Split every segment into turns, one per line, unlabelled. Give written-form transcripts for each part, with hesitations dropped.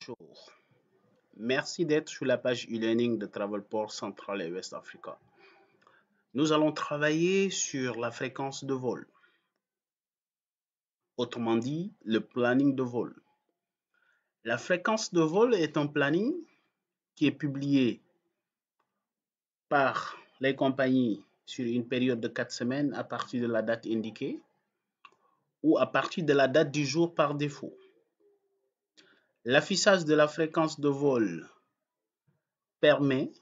Bonjour. Merci d'être sur la page e-learning de Travelport Central et West Africa. Nous allons travailler sur la fréquence de vol. Autrement dit, le planning de vol. La fréquence de vol est un planning qui est publié par les compagnies sur une période de 4 semaines à partir de la date indiquée ou à partir de la date du jour par défaut. L'affichage de la fréquence de vol permet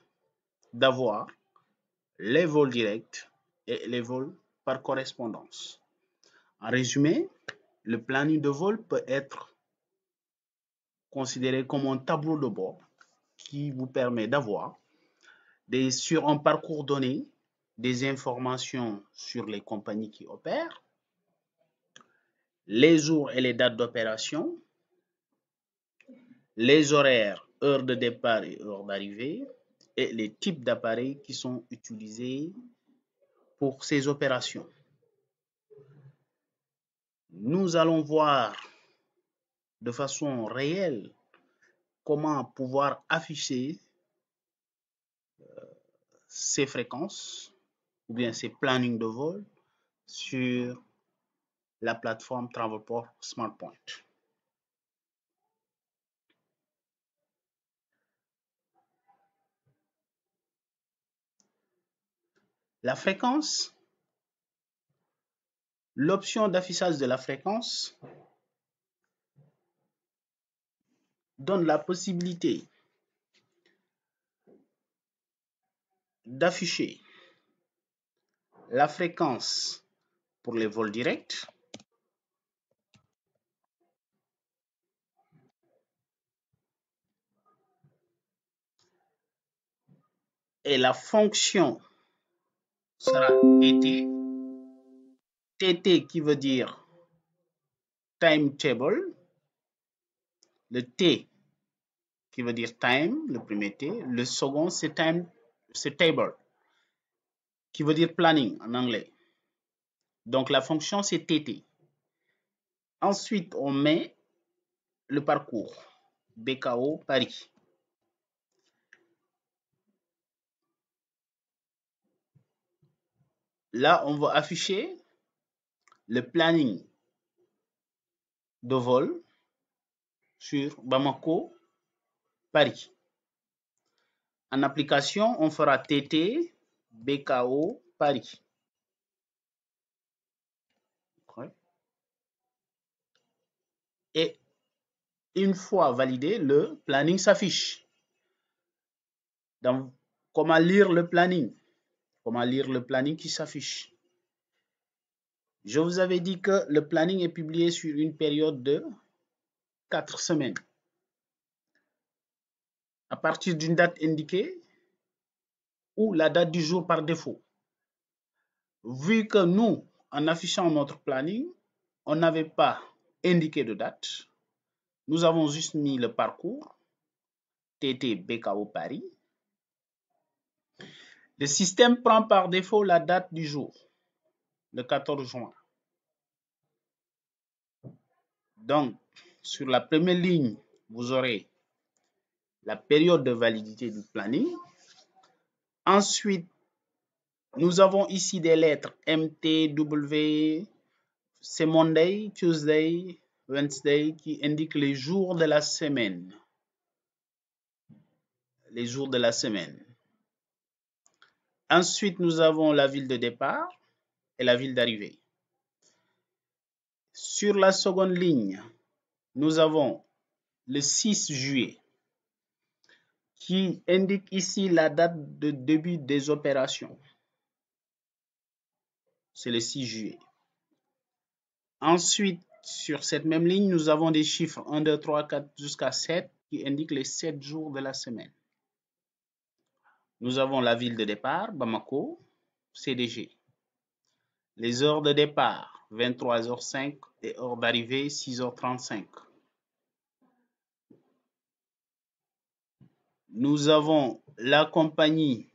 d'avoir les vols directs et les vols par correspondance. En résumé, le planning de vol peut être considéré comme un tableau de bord qui vous permet d'avoir sur un parcours donné des informations sur les compagnies qui opèrent, les jours et les dates d'opération, les horaires, heures de départ et heures d'arrivée, et les types d'appareils qui sont utilisés pour ces opérations. Nous allons voir de façon réelle comment pouvoir afficher ces fréquences ou bien ces plannings de vol sur la plateforme Travelport SmartPoint. La fréquence, l'option d'affichage de la fréquence donne la possibilité d'afficher la fréquence pour les vols directs, et la fonction sera TT. TT qui veut dire timetable, le T qui veut dire time, le premier T, le second c'est table qui veut dire planning en anglais. Donc la fonction c'est TT. Ensuite on met le parcours BKO Paris. Là on va afficher le planning de vol sur Bamako Paris. En application, on fera TT BKO Paris. Et une fois validé, le planning s'affiche. Donc, comment lire le planning? Comment lire le planning qui s'affiche? Je vous avais dit que le planning est publié sur une période de 4 semaines. À partir d'une date indiquée ou la date du jour par défaut. Vu que nous, en affichant notre planning, on n'avait pas indiqué de date, nous avons juste mis le parcours TT BKO Paris. Le système prend par défaut la date du jour, le 14 juin. Donc, sur la première ligne, vous aurez la période de validité du planning. Ensuite, nous avons ici des lettres MT, W, c'est Monday, Tuesday, Wednesday qui indiquent les jours de la semaine. Les jours de la semaine. Ensuite, nous avons la ville de départ et la ville d'arrivée. Sur la seconde ligne, nous avons le 6 juillet qui indique ici la date de début des opérations. C'est le 6 juillet. Ensuite, sur cette même ligne, nous avons des chiffres 1, 2, 3, 4 jusqu'à 7 qui indiquent les 7 jours de la semaine. Nous avons la ville de départ, Bamako, CDG. Les heures de départ, 23h05 et heure d'arrivée, 6h35. Nous avons la compagnie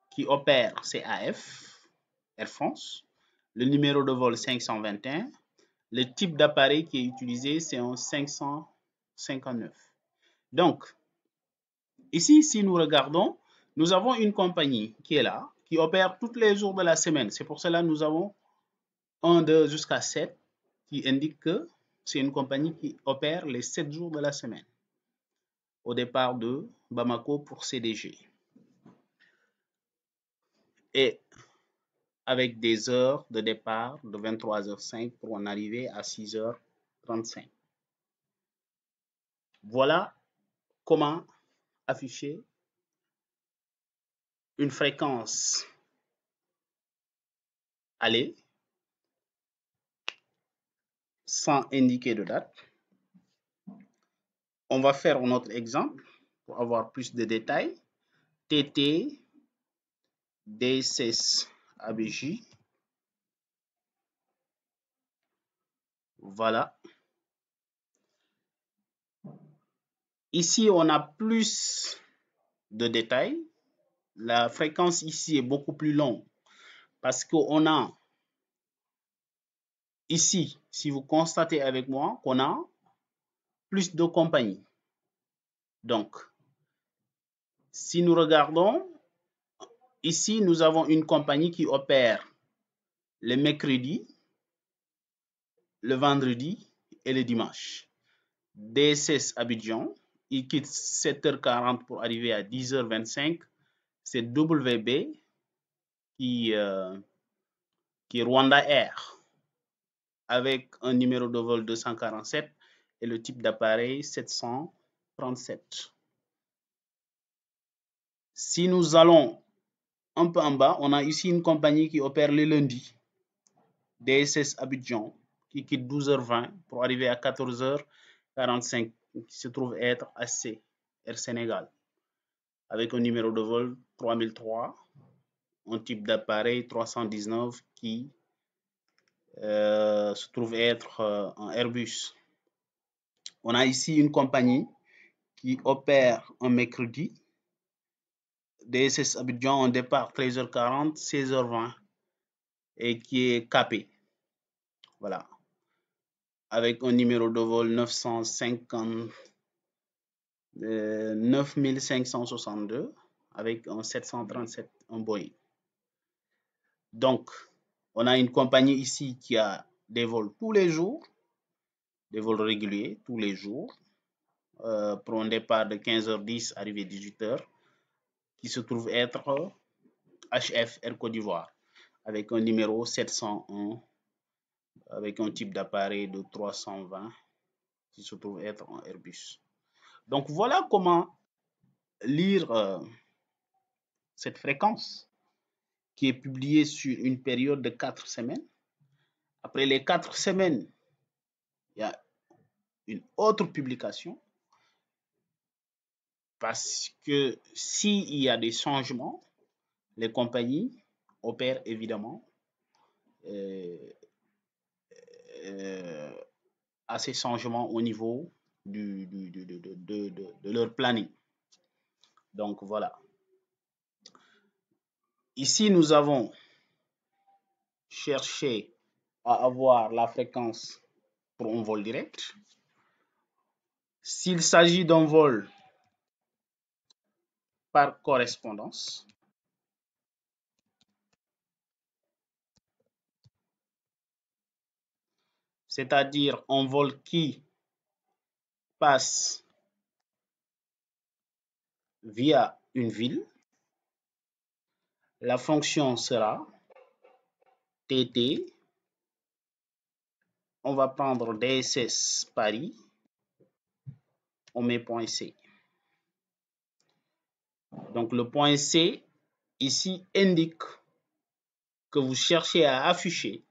qui opère, c'est AF, Air France. Le numéro de vol 521. Le type d'appareil qui est utilisé, c'est un 500 59. Donc, ici, si nous regardons, nous avons une compagnie qui est là, qui opère tous les jours de la semaine. C'est pour cela que nous avons 1, 2 jusqu'à 7 qui indique que c'est une compagnie qui opère les 7 jours de la semaine au départ de Bamako pour CDG. Et avec des heures de départ de 23h05 pour en arriver à 6h35. Voilà comment afficher une fréquence aller sans indiquer de date. On va faire notre exemple pour avoir plus de détails. TT D16 ABJ. Voilà. Ici, on a plus de détails. La fréquence ici est beaucoup plus longue parce qu'on a ici, si vous constatez avec moi, qu'on a plus de compagnies. Donc, si nous regardons, ici, nous avons une compagnie qui opère le mercredi, le vendredi et le dimanche. DSS Abidjan, il quitte 7h40 pour arriver à 10h25. C'est WB qui est Rwanda Air avec un numéro de vol 247 et le type d'appareil 737. Si nous allons un peu en bas, on a ici une compagnie qui opère le lundi, DSS Abidjan, qui quitte 12h20 pour arriver à 14h45, qui se trouve être AC Air Sénégal, avec un numéro de vol 3003, un type d'appareil 319 qui se trouve être un Airbus. On a ici une compagnie qui opère un mercredi, DSS Abidjan en départ 13h40, 16h20 et qui est capé. Voilà. Avec un numéro de vol 9562 avec un 737, un Boeing. Donc, on a une compagnie ici qui a des vols tous les jours, des vols réguliers tous les jours, pour un départ de 15h10, arrivée 18h, qui se trouve être HF Air Côte d'Ivoire, avec un numéro 701, avec un type d'appareil de 320, qui se trouve être un Airbus. Donc voilà comment lire cette fréquence qui est publiée sur une période de 4 semaines. Après les 4 semaines, il y a une autre publication parce que s'il y a des changements, les compagnies opèrent évidemment à ces changements au niveau de leur planning. Donc voilà. Ici, nous avons cherché à avoir la fréquence pour un vol direct. S'il s'agit d'un vol par correspondance, c'est-à-dire un vol qui passe via une ville, la fonction sera TT. On va prendre DSS Paris, on met point C. Donc le point C ici indique que vous cherchez à afficher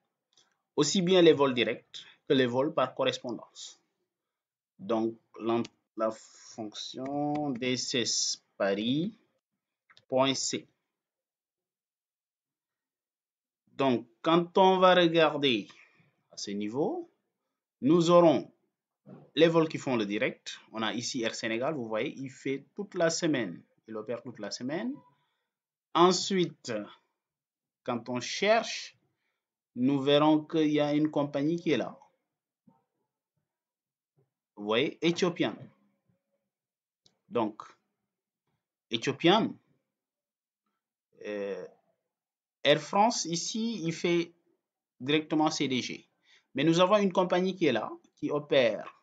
aussi bien les vols directs que les vols par correspondance. Donc la fonction DSS Paris, point C. Donc quand on va regarder à ce niveau, nous aurons les vols qui font le direct. On a ici Air Sénégal, vous voyez, il fait toute la semaine. Il opère toute la semaine. Ensuite, quand on cherche, nous verrons qu'il y a une compagnie qui est là. vous voyez, Ethiopian. Donc, Ethiopian, Air France, ici, il fait directement CDG. Mais nous avons une compagnie qui est là, qui opère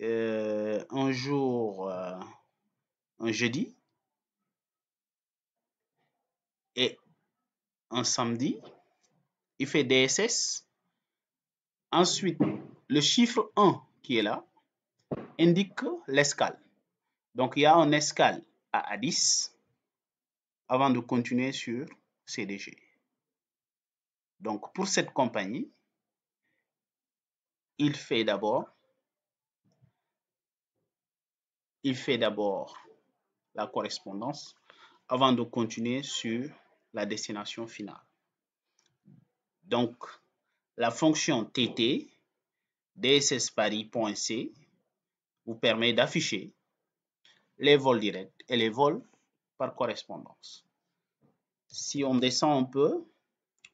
un jour, un jeudi et un samedi. Il fait DSS. Ensuite, le chiffre 1 qui est là indique l'escale. Donc, il y a un escale à Addis avant de continuer sur CDG. Donc, pour cette compagnie, il fait d'abord la correspondance avant de continuer sur la destination finale. Donc, la fonction TT DSS Paris.c vous permet d'afficher les vols directs et les vols par correspondance. Si on descend un peu,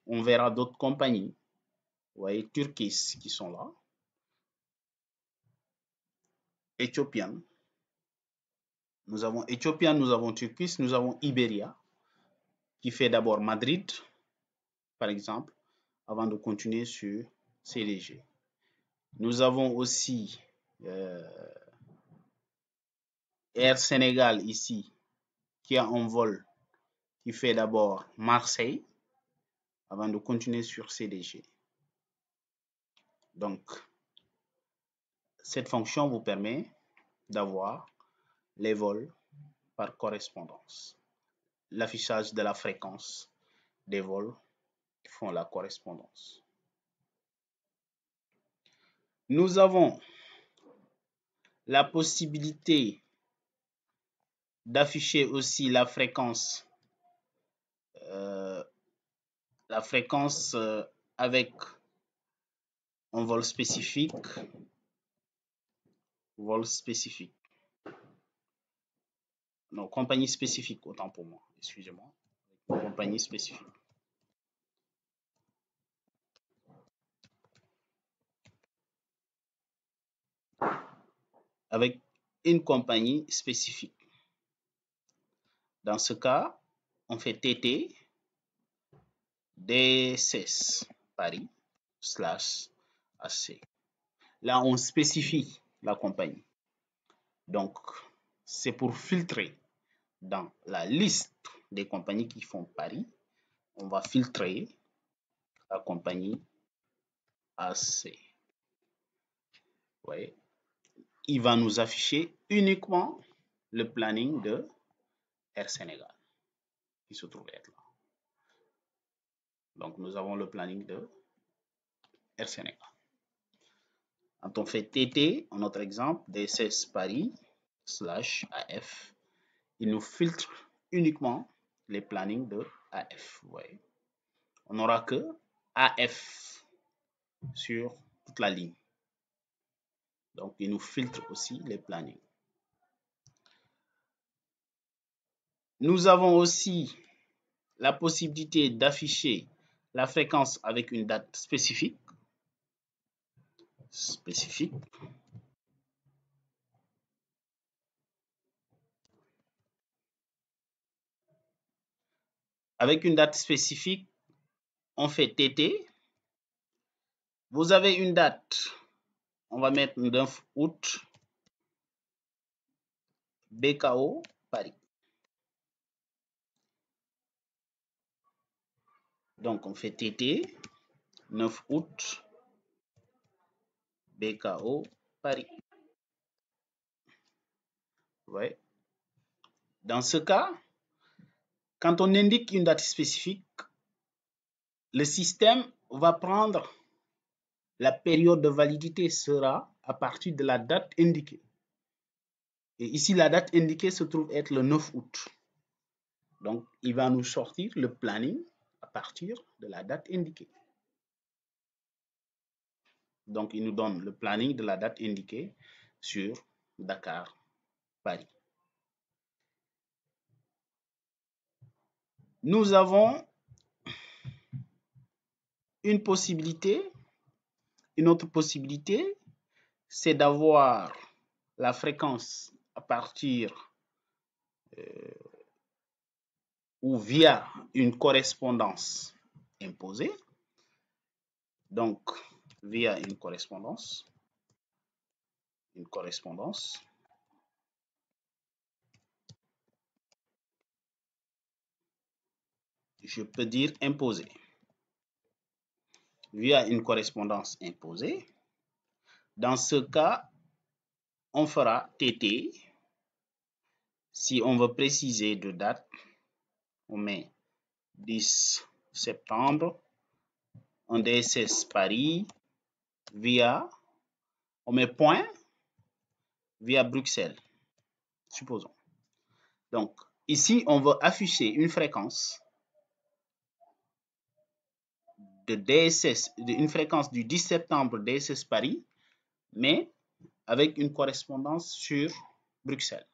on verra d'autres compagnies. Vous voyez, Turkish qui sont là. Ethiopian. Nous avons Ethiopian, nous avons Turkish, nous avons Iberia qui fait d'abord Madrid, par exemple, avant de continuer sur CDG. Nous avons aussi Air Sénégal ici, qui a un vol qui fait d'abord Marseille, avant de continuer sur CDG. Donc, cette fonction vous permet d'avoir les vols par correspondance. L'affichage de la fréquence des vols qui font la correspondance. Nous avons la possibilité d'afficher aussi la fréquence avec un vol spécifique. Non, compagnie spécifique, autant pour moi, excusez-moi. Compagnie spécifique. Avec une compagnie spécifique. Dans ce cas, on fait TT DSS Paris /AC. Là, on spécifie la compagnie. Donc, c'est pour filtrer dans la liste des compagnies qui font Paris. On va filtrer la compagnie AC. Vous voyez, il va nous afficher uniquement le planning de Air Sénégal qui se trouve être là. Donc, nous avons le planning de Air Sénégal. Quand on fait TT, en notre exemple, DSS Paris /AF, il nous filtre uniquement les plannings de AF. Vous voyez. On n'aura que AF sur toute la ligne. Donc, il nous filtre aussi les plannings. Nous avons aussi la possibilité d'afficher la fréquence avec une date spécifique. Avec une date spécifique, on fait TT. Vous avez une date, on va mettre 9 août, BKO, Paris. Donc, on fait TT, 9 août, BKO, Paris. Ouais. Dans ce cas, quand on indique une date spécifique, le système va prendre la période de validité sera à partir de la date indiquée. Et ici, la date indiquée se trouve être le 9 août. Donc, il va nous sortir le planning à partir de la date indiquée. Donc, il nous donne le planning de la date indiquée sur Dakar, Paris. Nous avons une autre possibilité, c'est d'avoir la fréquence à partir ou via une correspondance imposée. Donc, via une correspondance, je peux dire imposée. Via une correspondance imposée, dans ce cas, on fera TT. Si on veut préciser de date, on met 10 septembre, en DSS Paris, via, on met point, via Bruxelles, supposons. Donc, ici, on veut afficher une fréquence de DSS, une fréquence du 10 septembre DSS Paris, mais avec une correspondance sur Bruxelles.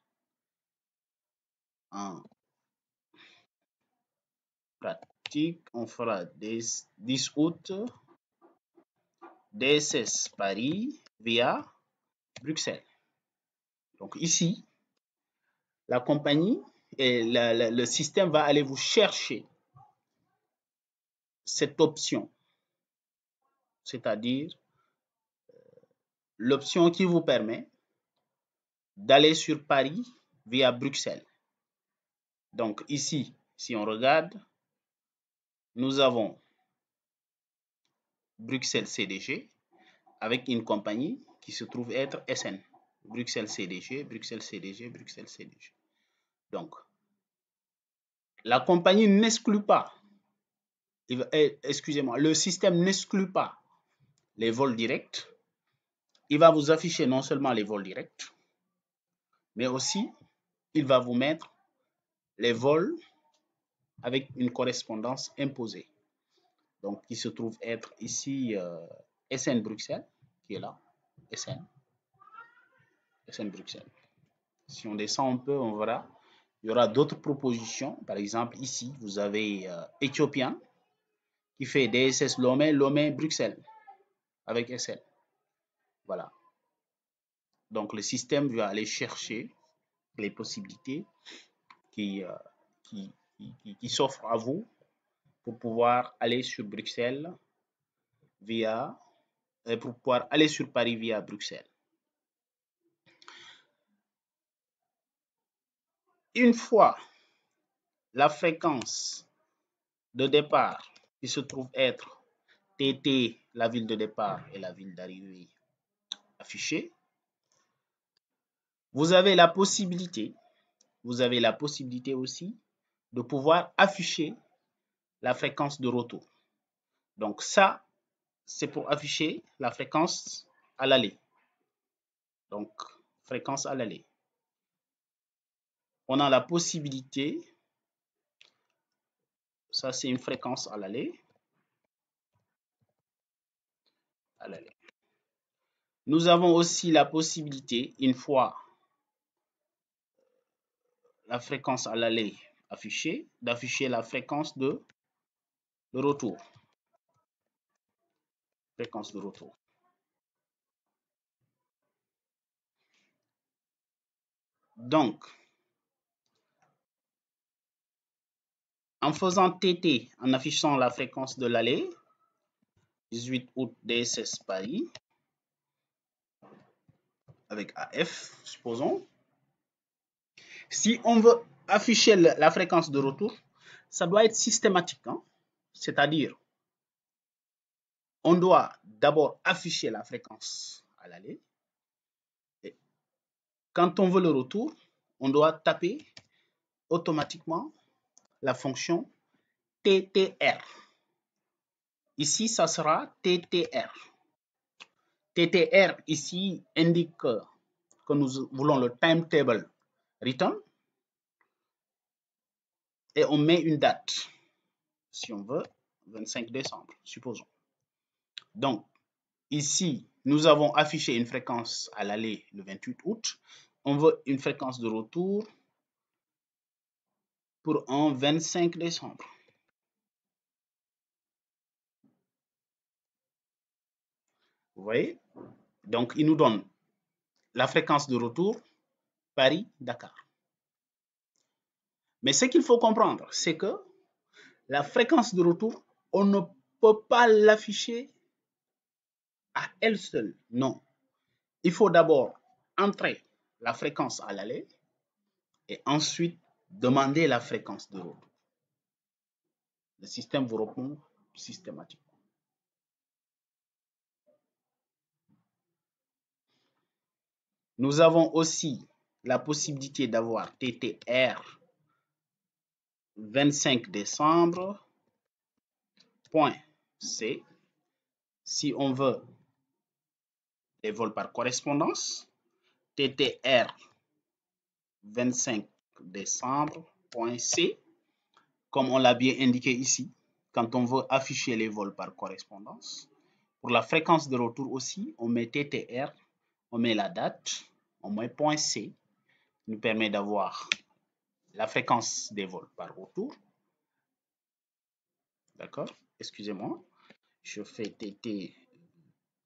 En pratique, on fera 10 août DSS Paris via Bruxelles. Donc ici, la compagnie et le système va aller vous chercher cette option, c'est-à-dire l'option qui vous permet d'aller sur Paris via Bruxelles. Donc ici, si on regarde, nous avons Bruxelles CDG avec une compagnie qui se trouve être SN. Bruxelles CDG, Bruxelles CDG, Bruxelles CDG. Donc, la compagnie n'exclut pas, excusez-moi, le système n'exclut pas les vols directs. Il va vous afficher non seulement les vols directs, mais aussi, il va vous mettre les vols avec une correspondance imposée. Donc, il se trouve être ici SN Bruxelles, qui est là, SN Bruxelles. Si on descend un peu, on verra. Il y aura d'autres propositions. Par exemple, ici, vous avez Ethiopian qui fait DSS Lomé, Lomé, Bruxelles avec SL. Voilà. Donc, le système va aller chercher les possibilités qui s'offrent à vous pour pouvoir aller sur Bruxelles via, pour pouvoir aller sur Paris via Bruxelles. Une fois la fréquence de départ qui se trouve être TT, la ville de départ et la ville d'arrivée affichée, vous avez la possibilité aussi de pouvoir afficher la fréquence de retour. Donc ça, c'est pour afficher la fréquence à l'aller. Donc, fréquence à l'aller. On a la possibilité, ça c'est une fréquence à l'aller. Nous avons aussi la possibilité, une fois la fréquence à l'aller affichée, d'afficher la fréquence de retour. Fréquence de retour. Donc, en faisant TT, en affichant la fréquence de l'aller, 18 août DSS Paris, avec AF, supposons. Si on veut afficher la fréquence de retour, ça doit être systématique. Hein? C'est-à-dire, on doit d'abord afficher la fréquence à l'aller. Quand on veut le retour, on doit taper automatiquement la fonction TTR. Ici, ça sera TTR. TTR ici indique que nous voulons le timetable return et on met une date. Si on veut, 25 décembre, supposons. Donc, ici, nous avons affiché une fréquence à l'aller le 28 août. On veut une fréquence de retour pour un 25 décembre. Vous voyez? Donc, il nous donne la fréquence de retour Paris-Dakar. Mais ce qu'il faut comprendre, c'est que la fréquence de retour, on ne peut pas l'afficher à elle seule. Non. Il faut d'abord entrer la fréquence à l'aller et ensuite demander la fréquence de retour. Le système vous répond systématiquement. Nous avons aussi la possibilité d'avoir TTR 25 décembre, point C, si on veut les vols par correspondance, TTR 25 décembre, point C, comme on l'a bien indiqué ici, quand on veut afficher les vols par correspondance. Pour la fréquence de retour aussi, on met TTR, on met la date, on met point C, nous permet d'avoir la fréquence des vols par retour. D'accord? Excusez-moi. Je fais TT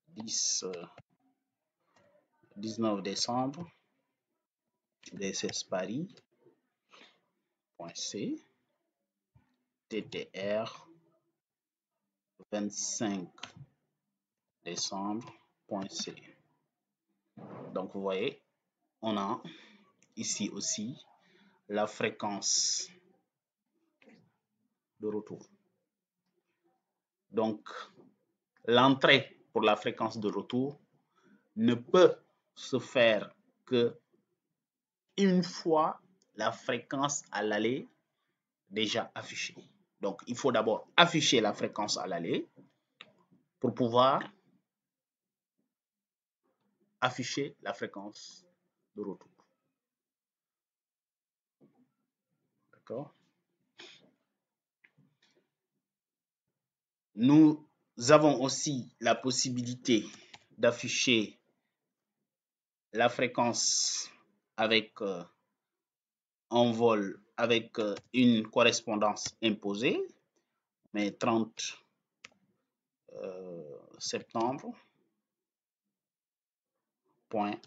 19 décembre, DSS Paris, point C, TTR 25 décembre, point C. Donc, vous voyez, on a ici aussi la fréquence de retour. Donc, l'entrée pour la fréquence de retour ne peut se faire que une fois la fréquence à l'aller déjà affichée. Donc, il faut d'abord afficher la fréquence à l'aller pour pouvoir afficher la fréquence de retour. D'accord? Nous avons aussi la possibilité d'afficher la fréquence avec un vol avec une correspondance imposée, mais 30 septembre, point,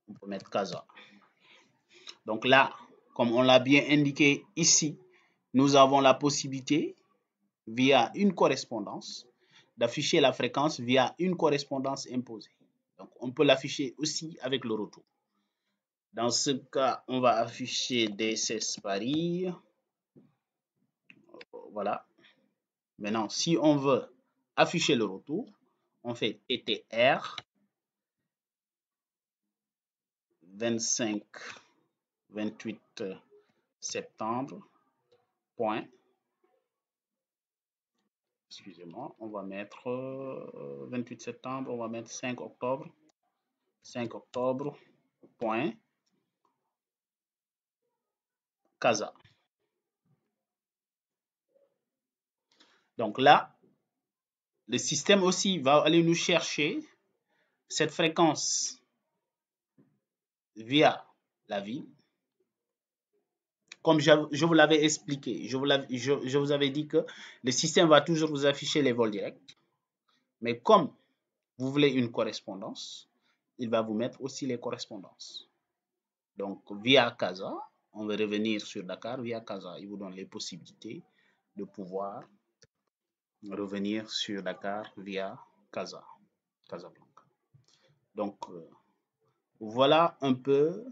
on peut mettre Casa. Donc là, comme on l'a bien indiqué ici, nous avons la possibilité, via une correspondance, d'afficher la fréquence via une correspondance imposée. Donc on peut l'afficher aussi avec le retour. Dans ce cas, on va afficher DSS Paris. Voilà. Maintenant, si on veut afficher le retour, on fait TTR 25 28 septembre, point. Excusez-moi, on va mettre 28 septembre, on va mettre 5 octobre. 5 octobre, point. Casa. Donc là, le système aussi va aller nous chercher cette fréquence via la ville. Comme je vous l'avais expliqué, je vous avais dit que le système va toujours vous afficher les vols directs. Mais comme vous voulez une correspondance, il va vous mettre aussi les correspondances. Donc, via Casa, on va revenir sur Dakar via Casa. Il vous donne les possibilités de pouvoir revenir sur Dakar via Casa, Casablanca. Donc, voilà un peu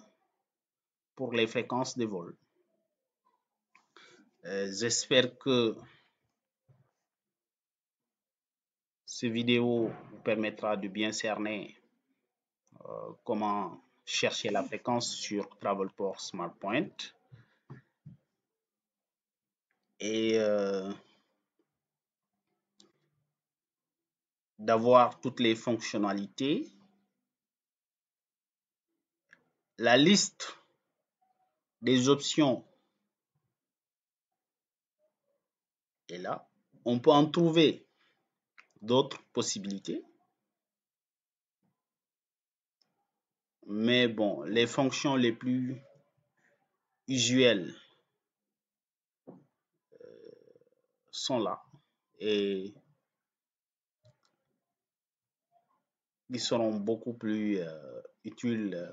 pour les fréquences de vol. J'espère que cette vidéo vous permettra de bien cerner comment chercher la fréquence sur Travelport SmartPoint et d'avoir toutes les fonctionnalités. La liste des options est là. On peut en trouver d'autres possibilités. Mais bon, les fonctions les plus usuelles sont là. Et qui seront beaucoup plus utiles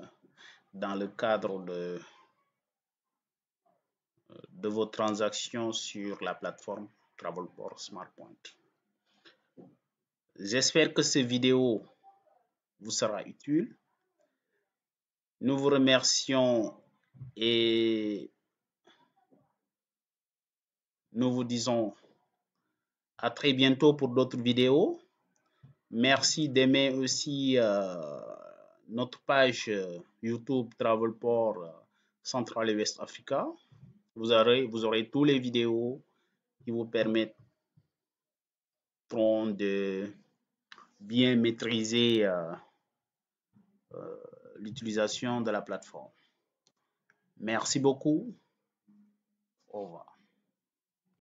dans le cadre de vos transactions sur la plateforme Travelport SmartPoint. J'espère que cette vidéo vous sera utile. Nous vous remercions et nous vous disons à très bientôt pour d'autres vidéos. Merci d'aimer aussi notre page YouTube Travelport Central et West Africa. Vous aurez tous les vidéos qui vous permettront de bien maîtriser l'utilisation de la plateforme. Merci beaucoup. Au revoir.